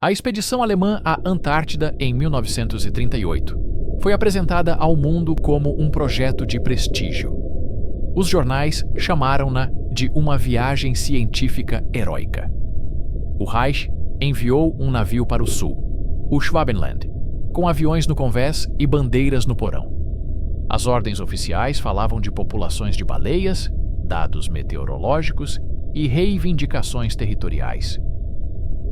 A expedição alemã à Antártida em 1938 foi apresentada ao mundo como um projeto de prestígio. Os jornais chamaram-na de uma viagem científica heróica. O Reich enviou um navio para o sul, o Schwabenland, com aviões no convés e bandeiras no porão. As ordens oficiais falavam de populações de baleias, dados meteorológicos e reivindicações territoriais.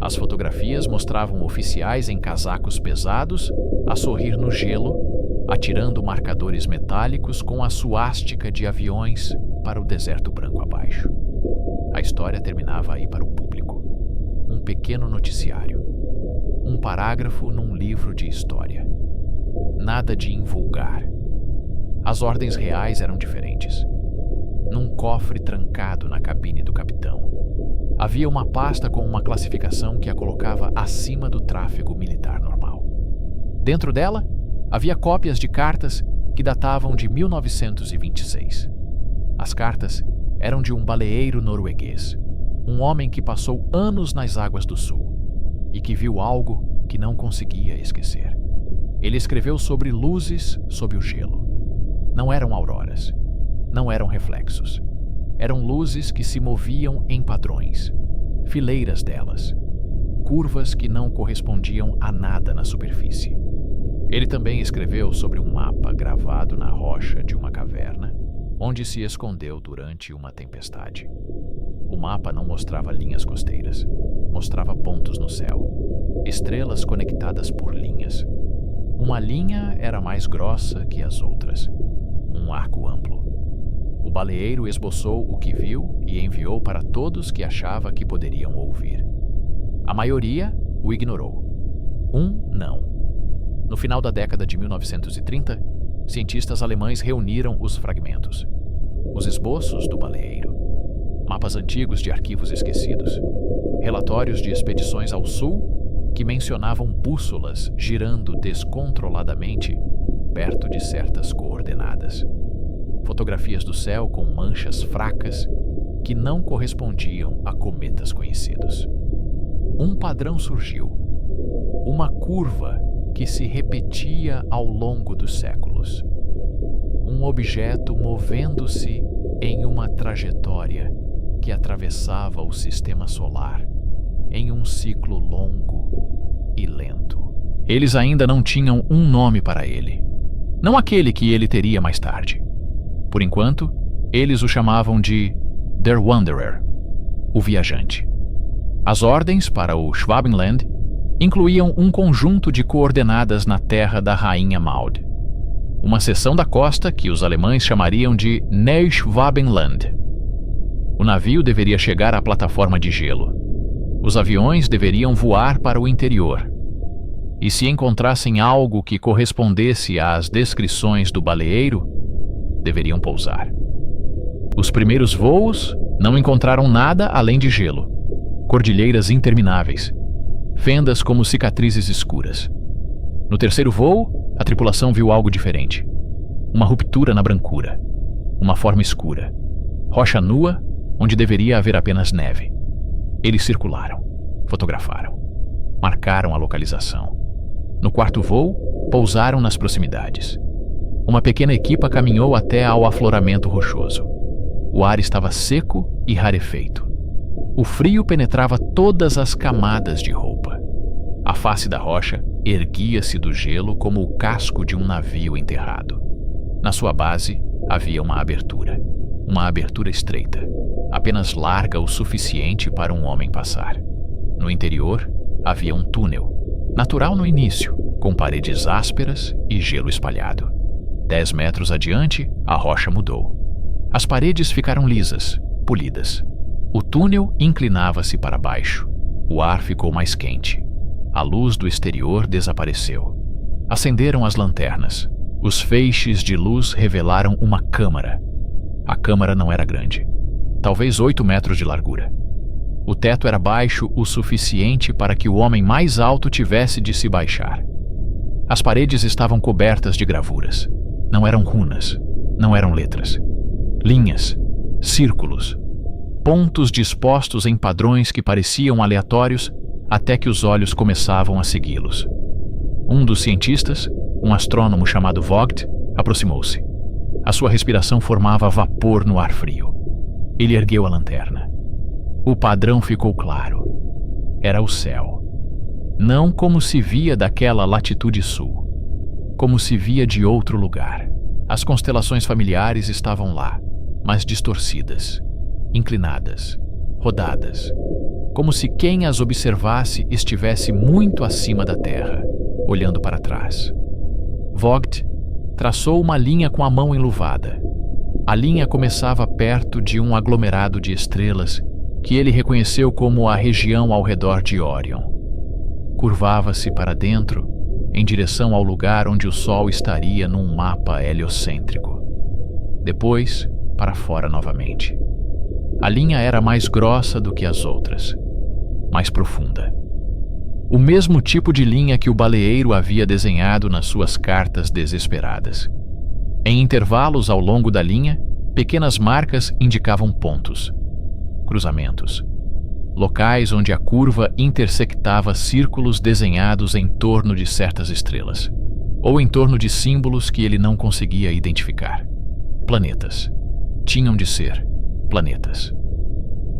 As fotografias mostravam oficiais em casacos pesados a sorrir no gelo, atirando marcadores metálicos com a suástica de aviões para o deserto branco abaixo. A história terminava aí para o público. Um pequeno noticiário. Um parágrafo num livro de história. Nada de invulgar. As ordens reais eram diferentes. Num cofre trancado na cabine do capitão, havia uma pasta com uma classificação que a colocava acima do tráfego militar normal. Dentro dela, havia cópias de cartas que datavam de 1926. As cartas eram de um baleeiro norueguês, um homem que passou anos nas águas do sul e que viu algo que não conseguia esquecer. Ele escreveu sobre luzes sob o gelo. Não eram auroras, não eram reflexos. Eram luzes que se moviam em padrões, fileiras delas, curvas que não correspondiam a nada na superfície. Ele também escreveu sobre um mapa gravado na rocha de uma caverna, onde se escondeu durante uma tempestade. O mapa não mostrava linhas costeiras, mostrava pontos no céu, estrelas conectadas por linhas. Uma linha era mais grossa que as outras, um arco amplo. O baleeiro esboçou o que viu e enviou para todos que achava que poderiam ouvir. A maioria o ignorou. Não. No final da década de 1930, cientistas alemães reuniram os fragmentos. Os esboços do baleeiro, mapas antigos de arquivos esquecidos, relatórios de expedições ao sul que mencionavam bússolas girando descontroladamente perto de certas coordenadas. Fotografias do céu com manchas fracas que não correspondiam a cometas conhecidos. Um padrão surgiu. Uma curva que se repetia ao longo dos séculos. Um objeto movendo-se em uma trajetória que atravessava o sistema solar em um ciclo longo e lento. Eles ainda não tinham um nome para ele. Não aquele que ele teria mais tarde. Por enquanto, eles o chamavam de Der Wanderer, o viajante. As ordens para o Schwabenland incluíam um conjunto de coordenadas na terra da Rainha Maud, uma seção da costa que os alemães chamariam de Neuschwabenland. O navio deveria chegar à plataforma de gelo. Os aviões deveriam voar para o interior. E se encontrassem algo que correspondesse às descrições do baleeiro, deveriam pousar. Os primeiros voos não encontraram nada além de gelo, cordilheiras intermináveis, fendas como cicatrizes escuras. No terceiro voo, a tripulação viu algo diferente. Uma ruptura na brancura, uma forma escura, rocha nua onde deveria haver apenas neve. Eles circularam, fotografaram, marcaram a localização. No quarto voo, pousaram nas proximidades. Uma pequena equipa caminhou até ao afloramento rochoso. O ar estava seco e rarefeito. O frio penetrava todas as camadas de roupa. A face da rocha erguia-se do gelo como o casco de um navio enterrado. Na sua base havia uma abertura estreita, apenas larga o suficiente para um homem passar. No interior havia um túnel, natural no início, com paredes ásperas e gelo espalhado. 10 metros adiante, a rocha mudou. As paredes ficaram lisas, polidas. O túnel inclinava-se para baixo. O ar ficou mais quente. A luz do exterior desapareceu. Acenderam as lanternas. Os feixes de luz revelaram uma câmara. A câmara não era grande. Talvez 8 metros de largura. O teto era baixo o suficiente para que o homem mais alto tivesse de se baixar. As paredes estavam cobertas de gravuras. Não eram runas, não eram letras. Linhas, círculos, pontos dispostos em padrões que pareciam aleatórios, até que os olhos começavam a segui-los. Um dos cientistas, um astrônomo chamado Vogt, aproximou-se. A sua respiração formava vapor no ar frio. Ele ergueu a lanterna. O padrão ficou claro. Era o céu. Não como se via daquela latitude sul. Como se via de outro lugar. As constelações familiares estavam lá, mas distorcidas, inclinadas, rodadas. Como se quem as observasse estivesse muito acima da Terra, olhando para trás. Vogt traçou uma linha com a mão enluvada. A linha começava perto de um aglomerado de estrelas que ele reconheceu como a região ao redor de Órion. Curvava-se para dentro, em direção ao lugar onde o Sol estaria num mapa heliocêntrico. Depois, para fora novamente. A linha era mais grossa do que as outras, mais profunda. O mesmo tipo de linha que o baleeiro havia desenhado nas suas cartas desesperadas. Em intervalos ao longo da linha, pequenas marcas indicavam pontos, cruzamentos, locais onde a curva intersectava círculos desenhados em torno de certas estrelas, ou em torno de símbolos que ele não conseguia identificar. Planetas. Tinham de ser planetas.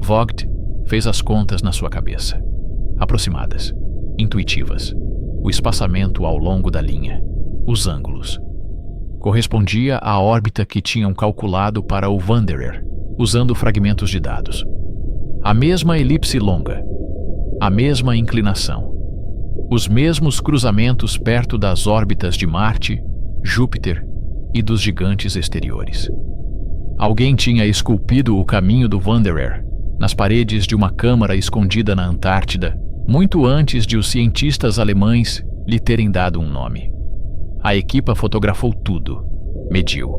Vogt fez as contas na sua cabeça. Aproximadas, intuitivas. O espaçamento ao longo da linha, os ângulos. Correspondia à órbita que tinham calculado para o Wanderer, usando fragmentos de dados. A mesma elipse longa, a mesma inclinação, os mesmos cruzamentos perto das órbitas de Marte, Júpiter e dos gigantes exteriores. Alguém tinha esculpido o caminho do Wanderer nas paredes de uma câmara escondida na Antártida, muito antes de os cientistas alemães lhe terem dado um nome. A equipa fotografou tudo, mediu,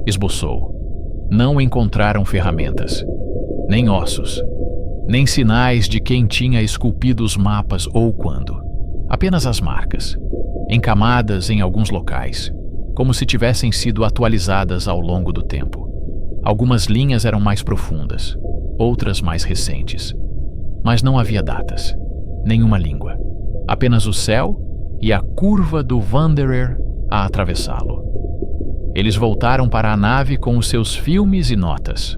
esboçou. Não encontraram ferramentas, nem ossos, nem sinais de quem tinha esculpido os mapas ou quando. Apenas as marcas, encamadas em alguns locais, como se tivessem sido atualizadas ao longo do tempo. Algumas linhas eram mais profundas, outras mais recentes. Mas não havia datas, nenhuma língua. Apenas o céu e a curva do Wanderer a atravessá-lo. Eles voltaram para a nave com os seus filmes e notas.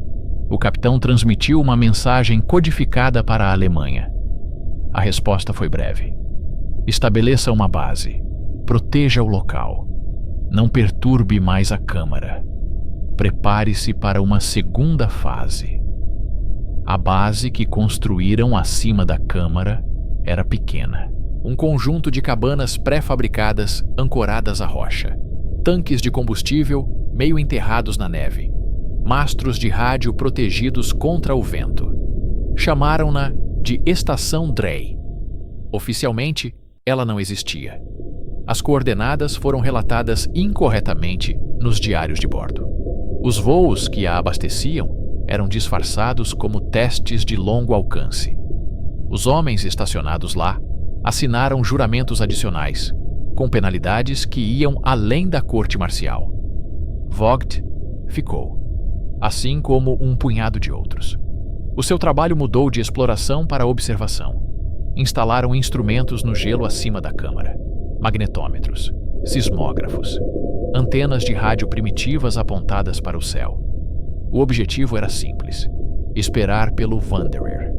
O capitão transmitiu uma mensagem codificada para a Alemanha. A resposta foi breve. Estabeleça uma base. Proteja o local. Não perturbe mais a câmara. Prepare-se para uma segunda fase. A base que construíram acima da câmara era pequena. Um conjunto de cabanas pré-fabricadas ancoradas à rocha. Tanques de combustível meio enterrados na neve. Mastros de rádio protegidos contra o vento. Chamaram-na de Estação Drey. Oficialmente, ela não existia. As coordenadas foram relatadas incorretamente nos diários de bordo. Os voos que a abasteciam eram disfarçados como testes de longo alcance. Os homens estacionados lá assinaram juramentos adicionais, com penalidades que iam além da corte marcial. Vogt ficou, assim como um punhado de outros. O seu trabalho mudou de exploração para observação. Instalaram instrumentos no gelo acima da câmara, magnetômetros, sismógrafos, antenas de rádio primitivas apontadas para o céu. O objetivo era simples: esperar pelo Wanderer,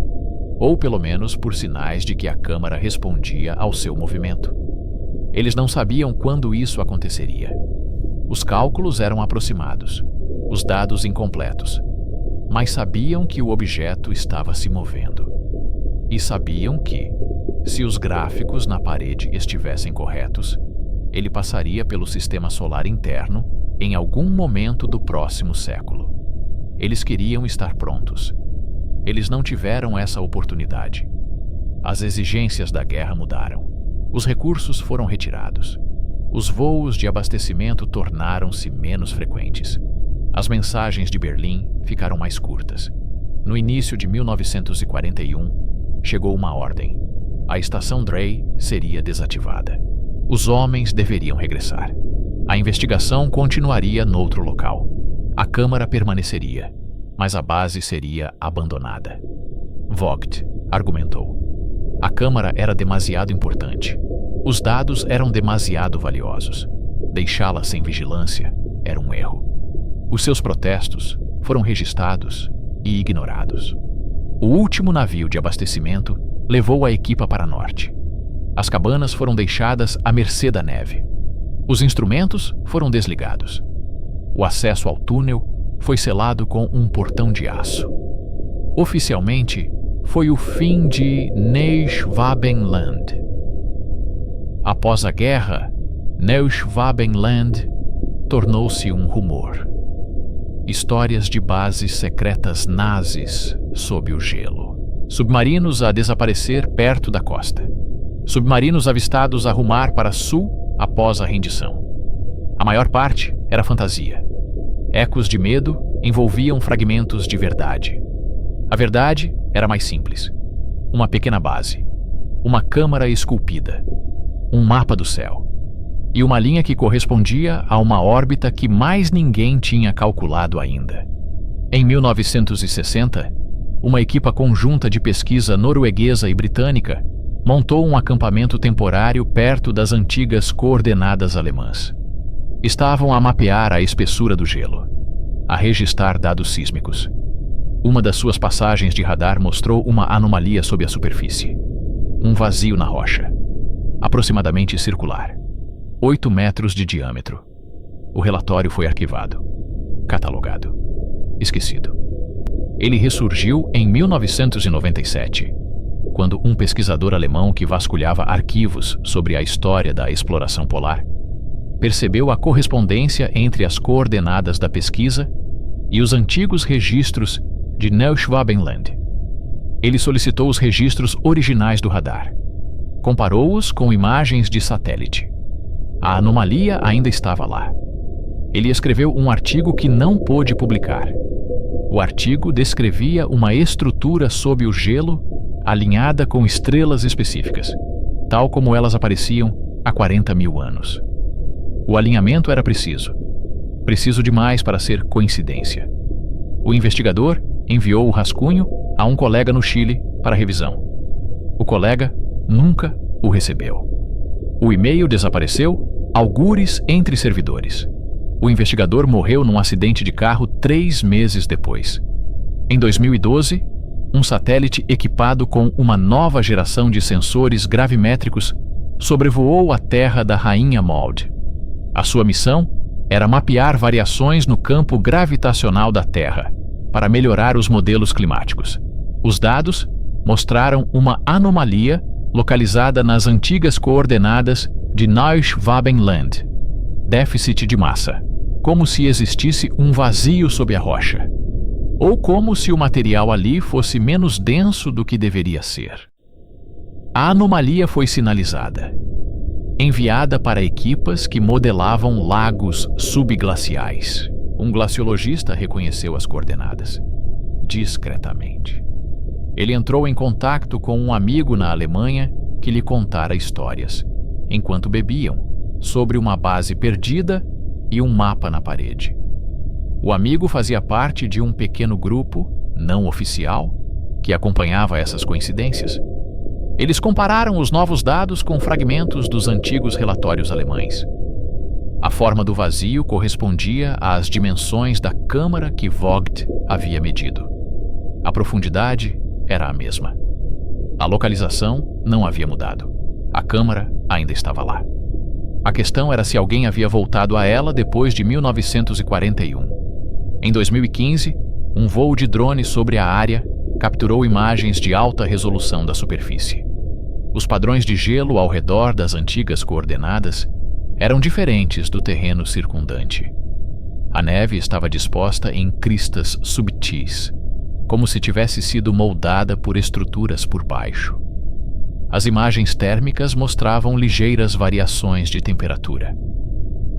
ou pelo menos por sinais de que a câmara respondia ao seu movimento. Eles não sabiam quando isso aconteceria. Os cálculos eram aproximados, os dados incompletos, mas sabiam que o objeto estava se movendo. E sabiam que, se os gráficos na parede estivessem corretos, ele passaria pelo sistema solar interno em algum momento do próximo século. Eles queriam estar prontos. Eles não tiveram essa oportunidade. As exigências da guerra mudaram. Os recursos foram retirados. Os voos de abastecimento tornaram-se menos frequentes. As mensagens de Berlim ficaram mais curtas. No início de 1941, chegou uma ordem. A Estação Drey seria desativada. Os homens deveriam regressar. A investigação continuaria noutro local. A câmara permaneceria, mas a base seria abandonada. Vogt argumentou. A câmara era demasiado importante. Os dados eram demasiado valiosos. Deixá-la sem vigilância era um erro. Os seus protestos foram registrados e ignorados. O último navio de abastecimento levou a equipa para norte. As cabanas foram deixadas à mercê da neve. Os instrumentos foram desligados. O acesso ao túnel foi selado com um portão de aço. Oficialmente, foi o fim de Neuschwabenland. Após a guerra, Neuschwabenland tornou-se um rumor. Histórias de bases secretas nazis sob o gelo. Submarinos a desaparecer perto da costa. Submarinos avistados a rumar para sul após a rendição. A maior parte era fantasia. Ecos de medo envolviam fragmentos de verdade. A verdade era mais simples. Uma pequena base, uma câmara esculpida, um mapa do céu e uma linha que correspondia a uma órbita que mais ninguém tinha calculado ainda. Em 1960, uma equipa conjunta de pesquisa norueguesa e britânica montou um acampamento temporário perto das antigas coordenadas alemãs. Estavam a mapear a espessura do gelo, a registrar dados sísmicos. Uma das suas passagens de radar mostrou uma anomalia sob a superfície. Um vazio na rocha, aproximadamente circular, 8 metros de diâmetro. O relatório foi arquivado, catalogado, esquecido. Ele ressurgiu em 1997, quando um pesquisador alemão que vasculhava arquivos sobre a história da exploração polar percebeu a correspondência entre as coordenadas da pesquisa e os antigos registros de Neuschwabenland. Ele solicitou os registros originais do radar. Comparou-os com imagens de satélite. A anomalia ainda estava lá. Ele escreveu um artigo que não pôde publicar. O artigo descrevia uma estrutura sob o gelo alinhada com estrelas específicas, tal como elas apareciam há 40 mil anos. O alinhamento era preciso demais para ser coincidência. O investigador enviou o rascunho a um colega no Chile para revisão. O colega nunca o recebeu. O e-mail desapareceu, algures entre servidores. O investigador morreu num acidente de carro 3 meses depois. Em 2012, um satélite equipado com uma nova geração de sensores gravimétricos sobrevoou a Terra da Rainha Maud. A sua missão era mapear variações no campo gravitacional da Terra para melhorar os modelos climáticos. Os dados mostraram uma anomalia localizada nas antigas coordenadas de Neuschwabenland. Déficit de massa, como se existisse um vazio sob a rocha, ou como se o material ali fosse menos denso do que deveria ser. A anomalia foi sinalizada, enviada para equipas que modelavam lagos subglaciais. Um glaciologista reconheceu as coordenadas, discretamente. Ele entrou em contato com um amigo na Alemanha que lhe contara histórias, enquanto bebiam, sobre uma base perdida e um mapa na parede. O amigo fazia parte de um pequeno grupo, não oficial, que acompanhava essas coincidências. Eles compararam os novos dados com fragmentos dos antigos relatórios alemães. A forma do vazio correspondia às dimensões da câmara que Vogt havia medido. A profundidade era a mesma. A localização não havia mudado. A câmara ainda estava lá. A questão era se alguém havia voltado a ela depois de 1941. Em 2015, um voo de drone sobre a área capturou imagens de alta resolução da superfície. Os padrões de gelo ao redor das antigas coordenadas eram diferentes do terreno circundante. A neve estava disposta em cristas subtis, como se tivesse sido moldada por estruturas por baixo. As imagens térmicas mostravam ligeiras variações de temperatura.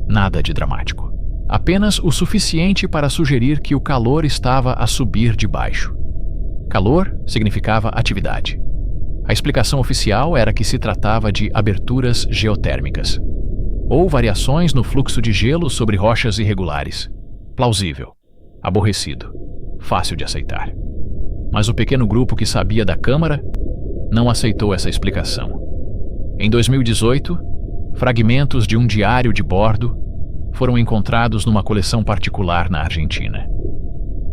Nada de dramático. Apenas o suficiente para sugerir que o calor estava a subir de baixo. Calor significava atividade. A explicação oficial era que se tratava de aberturas geotérmicas, ou variações no fluxo de gelo sobre rochas irregulares. Plausível, aborrecido, fácil de aceitar. Mas o pequeno grupo que sabia da câmara não aceitou essa explicação. Em 2018, fragmentos de um diário de bordo foram encontrados numa coleção particular na Argentina.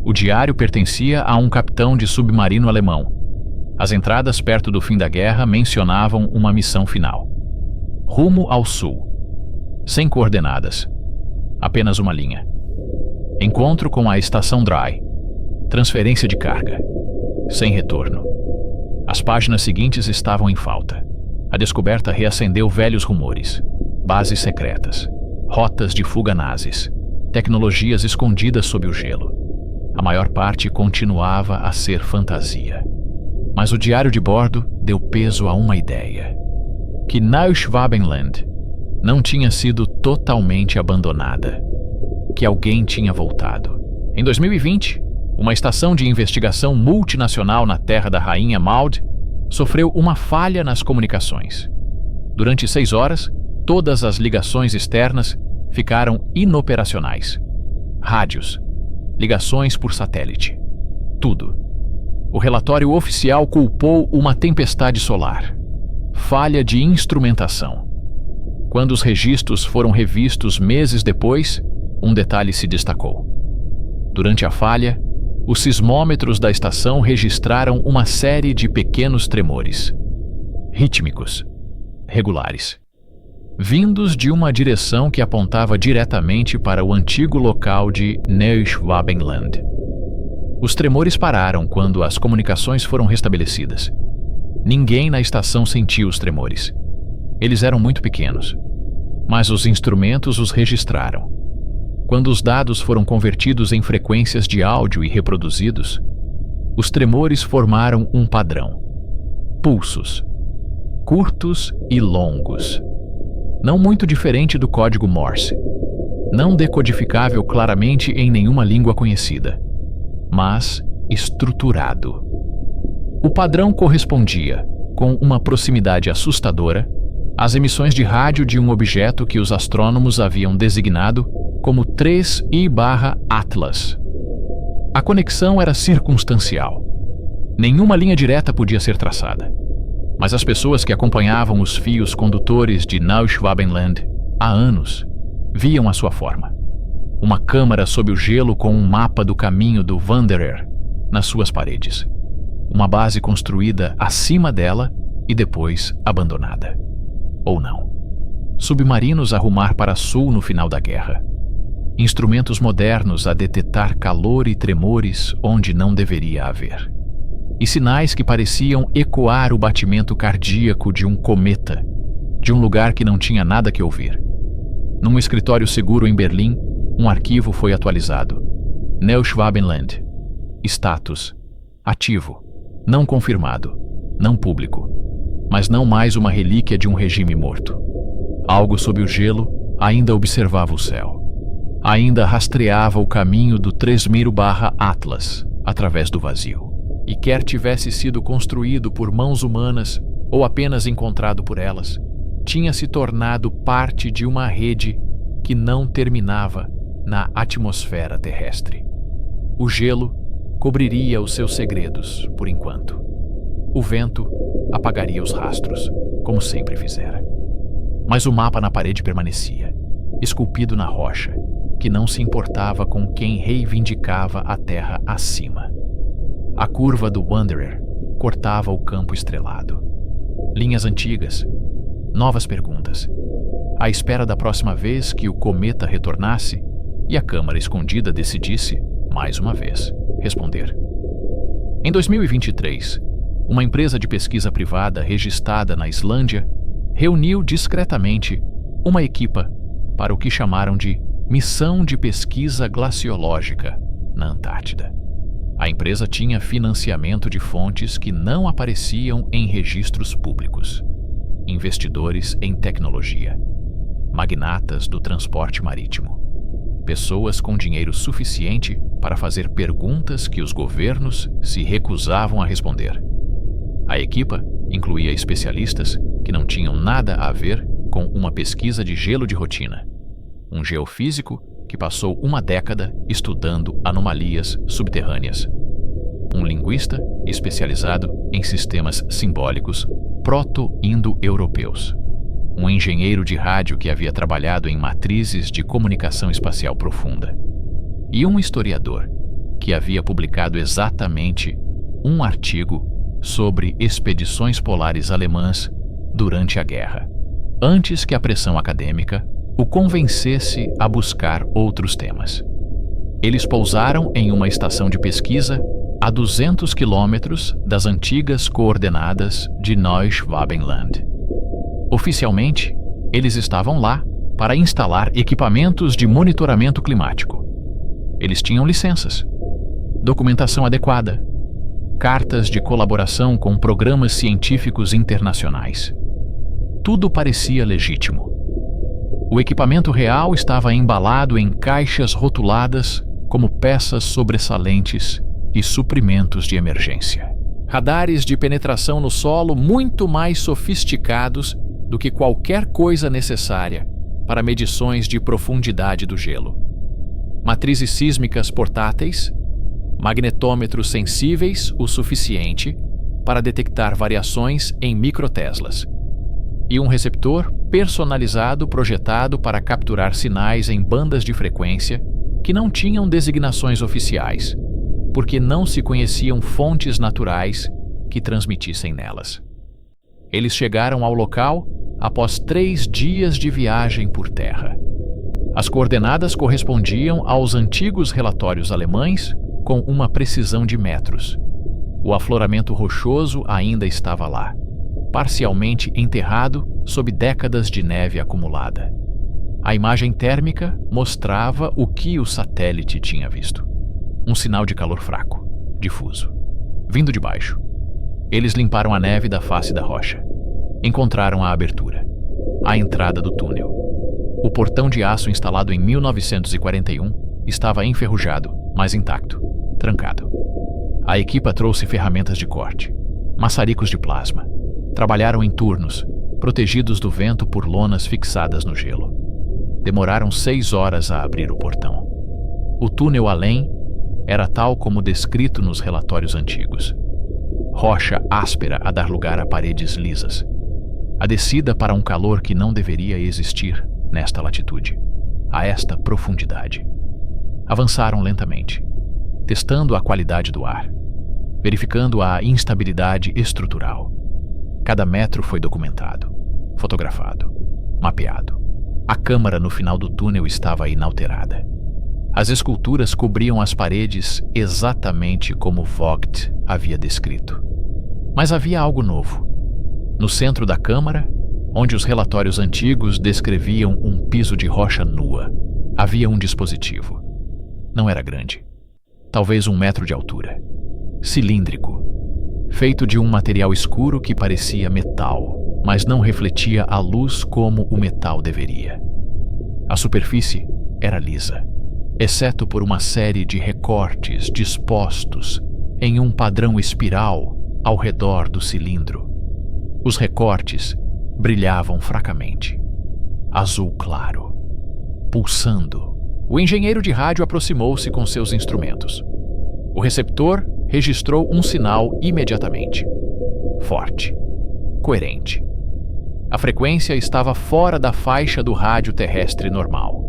O diário pertencia a um capitão de submarino alemão. As entradas perto do fim da guerra mencionavam uma missão final. Rumo ao sul. Sem coordenadas. Apenas uma linha. Encontro com a estação Dry. Transferência de carga. Sem retorno. As páginas seguintes estavam em falta. A descoberta reacendeu velhos rumores. Bases secretas. Rotas de fuga nazis. Tecnologias escondidas sob o gelo. A maior parte continuava a ser fantasia. Mas o diário de bordo deu peso a uma ideia. Que Neuschwabenland não tinha sido totalmente abandonada. Que alguém tinha voltado. Em 2020, uma estação de investigação multinacional na terra da Rainha Maud sofreu uma falha nas comunicações. Durante 6 horas, todas as ligações externas ficaram inoperacionais. Rádios, ligações por satélite. Tudo. O relatório oficial culpou uma tempestade solar. Falha de instrumentação. Quando os registros foram revistos meses depois, um detalhe se destacou. Durante a falha, os sismômetros da estação registraram uma série de pequenos tremores. Rítmicos. Regulares. Vindos de uma direção que apontava diretamente para o antigo local de Neuschwabenland. Os tremores pararam quando as comunicações foram restabelecidas. Ninguém na estação sentiu os tremores. Eles eram muito pequenos, mas os instrumentos os registraram. Quando os dados foram convertidos em frequências de áudio e reproduzidos, os tremores formaram um padrão. Pulsos. Curtos e longos. Não muito diferente do código Morse. Não decodificável claramente em nenhuma língua conhecida, mas estruturado. O padrão correspondia, com uma proximidade assustadora, às emissões de rádio de um objeto que os astrônomos haviam designado como 3I/Atlas. A conexão era circunstancial. Nenhuma linha direta podia ser traçada. Mas as pessoas que acompanhavam os fios condutores de Neuschwabenland há anos viam a sua forma. Uma câmara sob o gelo com um mapa do caminho do Wanderer nas suas paredes. Uma base construída acima dela e depois abandonada. Ou não. Submarinos a rumar para sul no final da guerra. Instrumentos modernos a detectar calor e tremores onde não deveria haver. E sinais que pareciam ecoar o batimento cardíaco de um cometa, de um lugar que não tinha nada que ouvir. Num escritório seguro em Berlim, um arquivo foi atualizado. Neuschwabenland. Status: ativo. Não confirmado. Não público. Mas não mais uma relíquia de um regime morto. Algo sob o gelo ainda observava o céu. Ainda rastreava o caminho do 3I/Atlas através do vazio. E quer tivesse sido construído por mãos humanas ou apenas encontrado por elas, tinha se tornado parte de uma rede que não terminava na atmosfera terrestre. O gelo cobriria os seus segredos, por enquanto. O vento apagaria os rastros, como sempre fizera. Mas o mapa na parede permanecia, esculpido na rocha, que não se importava com quem reivindicava a terra acima. A curva do Wanderer cortava o campo estrelado. Linhas antigas, novas perguntas, à espera da próxima vez que o cometa retornasse e a câmara escondida decidisse, mais uma vez, responder. Em 2023, uma empresa de pesquisa privada registrada na Islândia reuniu discretamente uma equipa para o que chamaram de Missão de Pesquisa Glaciológica na Antártida. A empresa tinha financiamento de fontes que não apareciam em registros públicos. Investidores em tecnologia. Magnatas do transporte marítimo. Pessoas com dinheiro suficiente para fazer perguntas que os governos se recusavam a responder. A equipa incluía especialistas que não tinham nada a ver com uma pesquisa de gelo de rotina. Um geofísico que passou uma década estudando anomalias subterrâneas. um linguista especializado em sistemas simbólicos proto-indo-europeus, um engenheiro de rádio que havia trabalhado em matrizes de comunicação espacial profunda, e um historiador que havia publicado exatamente um artigo sobre expedições polares alemãs durante a guerra, antes que a pressão acadêmica o convencesse a buscar outros temas. Eles pousaram em uma estação de pesquisa a 200 quilômetros das antigas coordenadas de Neuschwabenland. Oficialmente, eles estavam lá para instalar equipamentos de monitoramento climático. Eles tinham licenças, documentação adequada, cartas de colaboração com programas científicos internacionais. Tudo parecia legítimo. O equipamento real estava embalado em caixas rotuladas como peças sobressalentes e suprimentos de emergência. Radares de penetração no solo muito mais sofisticados do que qualquer coisa necessária para medições de profundidade do gelo. Matrizes sísmicas portáteis, magnetômetros sensíveis o suficiente para detectar variações em microteslas, e um receptor personalizado projetado para capturar sinais em bandas de frequência que não tinham designações oficiais, porque não se conheciam fontes naturais que transmitissem nelas. Eles chegaram ao local após 3 dias de viagem por terra. As coordenadas correspondiam aos antigos relatórios alemães com uma precisão de metros. O afloramento rochoso ainda estava lá, parcialmente enterrado sob décadas de neve acumulada. A imagem térmica mostrava o que o satélite tinha visto. Um sinal de calor fraco, difuso, vindo de baixo. Eles limparam a neve da face da rocha. Encontraram a abertura, a entrada do túnel. O portão de aço instalado em 1941 estava enferrujado, mas intacto, trancado. A equipa trouxe ferramentas de corte, maçaricos de plasma. Trabalharam em turnos, protegidos do vento por lonas fixadas no gelo. Demoraram 6 horas a abrir o portão. O túnel além era tal como descrito nos relatórios antigos. Rocha áspera a dar lugar a paredes lisas. A descida para um calor que não deveria existir nesta latitude, a esta profundidade. Avançaram lentamente, testando a qualidade do ar, verificando a instabilidade estrutural. Cada metro foi documentado, fotografado, mapeado. A câmara no final do túnel estava inalterada. As esculturas cobriam as paredes exatamente como Vogt havia descrito. Mas havia algo novo. No centro da câmara, onde os relatórios antigos descreviam um piso de rocha nua, havia um dispositivo. Não era grande, talvez 1 metro de altura, cilíndrico, feito de um material escuro que parecia metal, mas não refletia a luz como o metal deveria. A superfície era lisa, exceto por uma série de recortes dispostos em um padrão espiral ao redor do cilindro. Os recortes brilhavam fracamente, azul claro, pulsando. O engenheiro de rádio aproximou-se com seus instrumentos. O receptor registrou um sinal imediatamente. Forte, coerente. A frequência estava fora da faixa do rádio terrestre normal,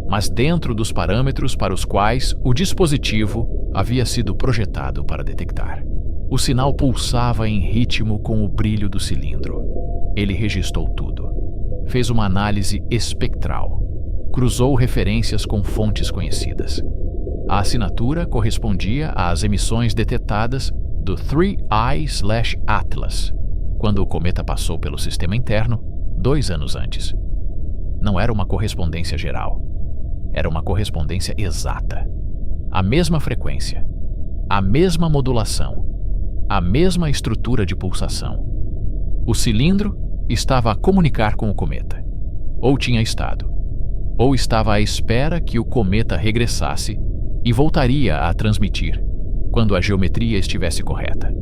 mas dentro dos parâmetros para os quais o dispositivo havia sido projetado para detectar. O sinal pulsava em ritmo com o brilho do cilindro. Ele registrou tudo. Fez uma análise espectral. Cruzou referências com fontes conhecidas. A assinatura correspondia às emissões detectadas do 3I/Atlas, quando o cometa passou pelo sistema interno 2 anos antes. Não era uma correspondência geral. Era uma correspondência exata. A mesma frequência, a mesma modulação, a mesma estrutura de pulsação. O cilindro estava a comunicar com o cometa. Ou tinha estado. Ou estava à espera que o cometa regressasse e voltaria a transmitir quando a geometria estivesse correta.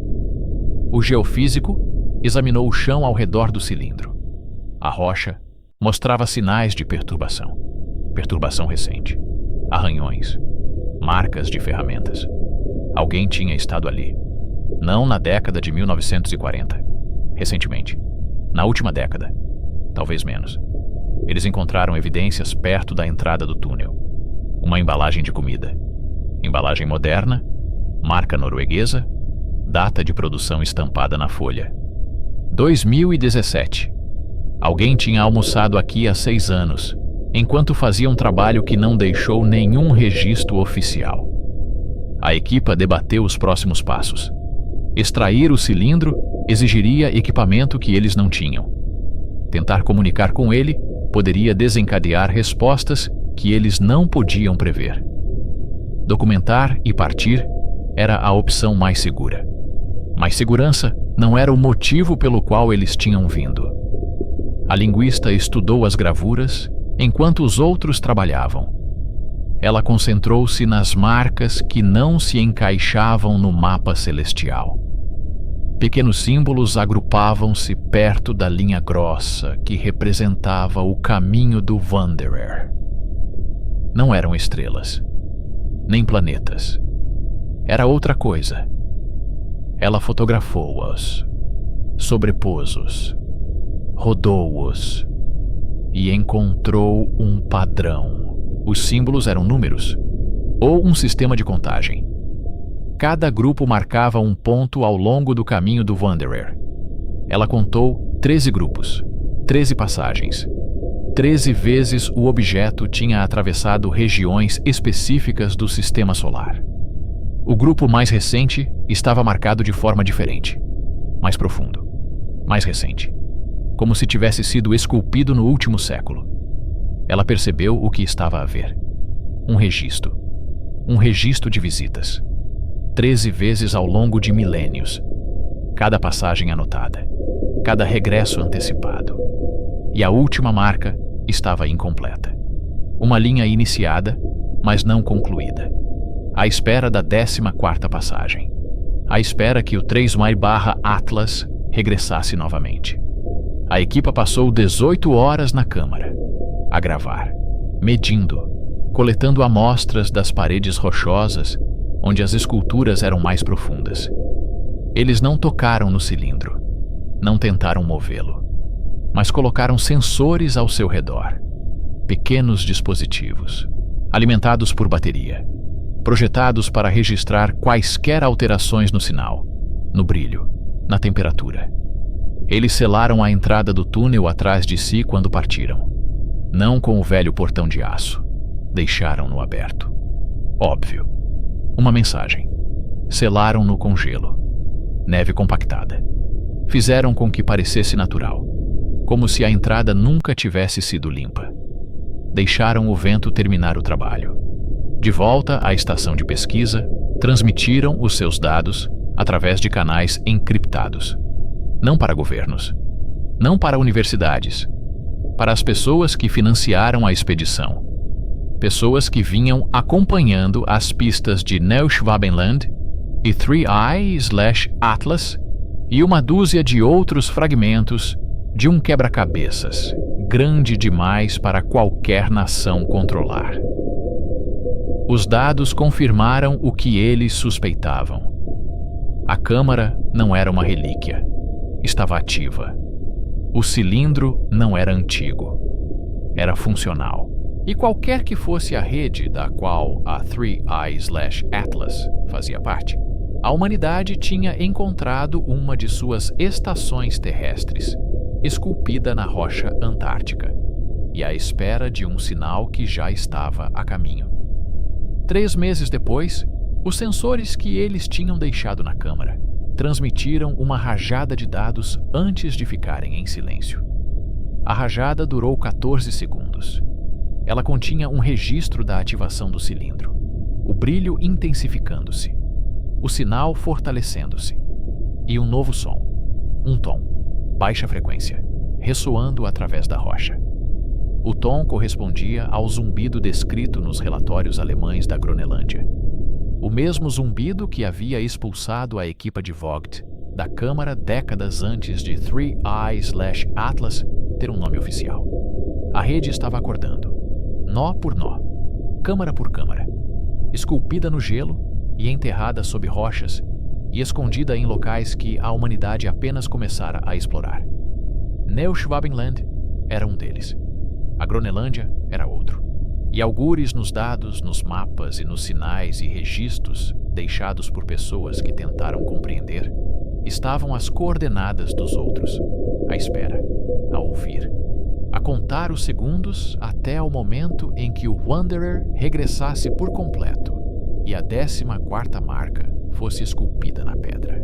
O geofísico examinou o chão ao redor do cilindro. A rocha mostrava sinais de perturbação. Perturbação recente. Arranhões. Marcas de ferramentas. Alguém tinha estado ali. Não na década de 1940. Recentemente. Na última década. Talvez menos. Eles encontraram evidências perto da entrada do túnel. Uma embalagem de comida. Embalagem moderna, marca norueguesa, data de produção estampada na folha. 2017. Alguém tinha almoçado aqui há 6 anos, enquanto fazia um trabalho que não deixou nenhum registro oficial. A equipa debateu os próximos passos. Extrair o cilindro exigiria equipamento que eles não tinham. Tentar comunicar com ele poderia desencadear respostas que eles não podiam prever. Documentar e partir era a opção mais segura. Mas segurança não era o motivo pelo qual eles tinham vindo. A linguista estudou as gravuras enquanto os outros trabalhavam. Ela concentrou-se nas marcas que não se encaixavam no mapa celestial. Pequenos símbolos agrupavam-se perto da linha grossa que representava o caminho do Wanderer. Não eram estrelas, nem planetas. Era outra coisa. Ela fotografou-os, sobrepôs-os, rodou-os e encontrou um padrão. Os símbolos eram números, ou um sistema de contagem. Cada grupo marcava um ponto ao longo do caminho do Wanderer. Ela contou 13 grupos, 13 passagens. 13 vezes o objeto tinha atravessado regiões específicas do sistema solar. O grupo mais recente estava marcado de forma diferente, mais profundo, mais recente, como se tivesse sido esculpido no último século. Ela percebeu o que estava a ver. Um registro de visitas. 13 vezes ao longo de milênios. Cada passagem anotada. Cada regresso antecipado. E a última marca estava incompleta. Uma linha iniciada, mas não concluída. À espera da 14ª passagem. À espera que o 3-Atlas regressasse novamente. A equipa passou 18 horas na câmara, a gravar, medindo, coletando amostras das paredes rochosas, onde as esculturas eram mais profundas. Eles não tocaram no cilindro, não tentaram movê-lo, mas colocaram sensores ao seu redor, pequenos dispositivos, alimentados por bateria, projetados para registrar quaisquer alterações no sinal, no brilho, na temperatura. Eles selaram a entrada do túnel atrás de si quando partiram. Não com o velho portão de aço. Deixaram-no aberto. Óbvio. Uma mensagem. Selaram-no com gelo. Neve compactada. Fizeram com que parecesse natural. Como se a entrada nunca tivesse sido limpa. Deixaram o vento terminar o trabalho. De volta à estação de pesquisa, transmitiram os seus dados através de canais encriptados. Não para governos. Não para universidades. Para as pessoas que financiaram a expedição. Pessoas que vinham acompanhando as pistas de Neuschwabenland e 3-Atlas e uma dúzia de outros fragmentos de um quebra-cabeças grande demais para qualquer nação controlar. Os dados confirmaram o que eles suspeitavam. A câmara não era uma relíquia. Estava ativa. O cilindro não era antigo. Era funcional. E qualquer que fosse a rede da qual a 3-Atlas fazia parte, a humanidade tinha encontrado uma de suas estações terrestres, esculpida na rocha antártica, e à espera de um sinal que já estava a caminho. 3 meses depois, os sensores que eles tinham deixado na câmara transmitiram uma rajada de dados antes de ficarem em silêncio. A rajada durou 14 segundos. Ela continha um registro da ativação do cilindro, o brilho intensificando-se, o sinal fortalecendo-se, e um novo som, um tom, baixa frequência, ressoando através da rocha. O tom correspondia ao zumbido descrito nos relatórios alemães da Groenlândia. O mesmo zumbido que havia expulsado a equipa de Vogt da Câmara décadas antes de 3-Atlas ter um nome oficial. A rede estava acordando, nó por nó, câmara por câmara, esculpida no gelo, e enterrada sob rochas e escondida em locais que a humanidade apenas começara a explorar. Neuschwabenland era um deles. A Gronelândia era outro. E algures nos dados, nos mapas e nos sinais e registros deixados por pessoas que tentaram compreender, estavam as coordenadas dos outros, à espera, a ouvir, a contar os segundos até o momento em que o Wanderer regressasse por completo e a 14ª marca fosse esculpida na pedra.